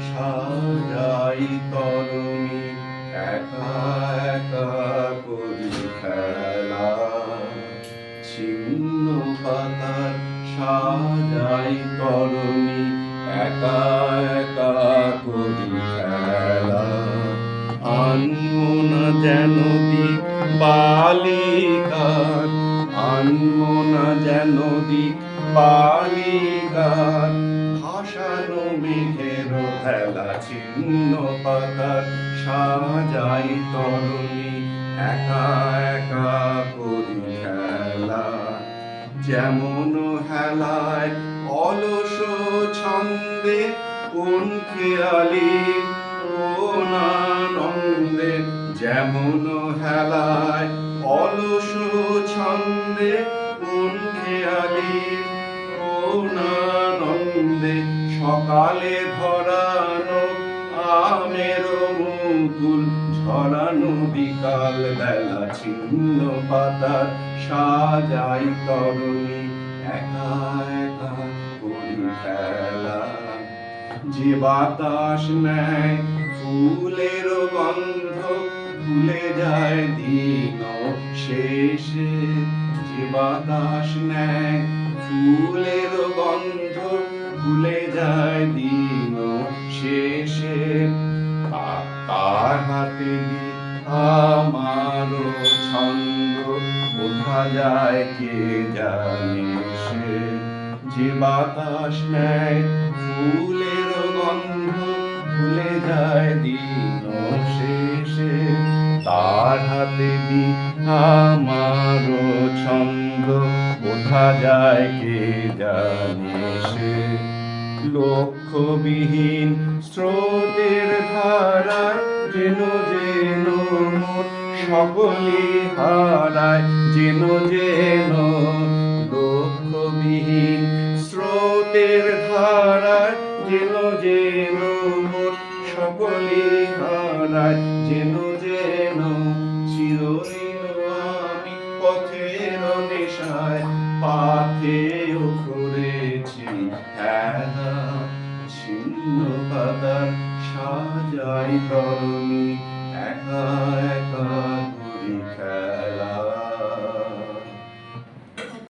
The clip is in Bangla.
সাজাই তরণী একা একা করি খেলা, ছিন্ন পাতার সাজাই তরণী একা একা করি খেলা। আনমো না যেন দিক বালিকার, আনমো না যেন দিক বালিকার, ভাসানো মেঘের ভেলা, ছিন্ন পাতার সাজাই তরণী একা একা করি খেলা। যেমন হেলায় অলস ছন্দে, কোন খেয়ালি কোন আনন্দে, যেমন হেলায় অলস ছন্দে, কোন খেয়ালি কোন আনন্দে, সকালে ধরানো আমের মুকুল, ঝরানো বিকাল বেলা, ছিন্ন পাতার সাজাই তরণী একা একা করি খেলা। যে বাতাস নেয় ফুলের গন্ধ, ভুলে যায় দিন শেষে, যে বাতাস নেয় ফুলের গন্ধ, ভুলে যায় দিন শেষে, তার হাতে আমার ছন্দ, বোঝা যায় কে জানে সে। যে বাতাস নেয় ফুলের গন্ধ, ভুলে যায় দিন শেষে, তার হাতে আমার ছন্দ, বোঝা যায় কে জানে সে। লক্ষ্যবিহীন স্রোতের ধারায় যেন যেন মোর সকলই হারায়, যেন যেন লক্ষ্যবিহীন স্রোতের ধারায়, যেন যেন মোর সকলই হারায়, যেন যেন চিরদিন আমি পথের নেশায় পাথেয় করেছি খেলা। ছিন্ন পাতার সাজাই তরণী একা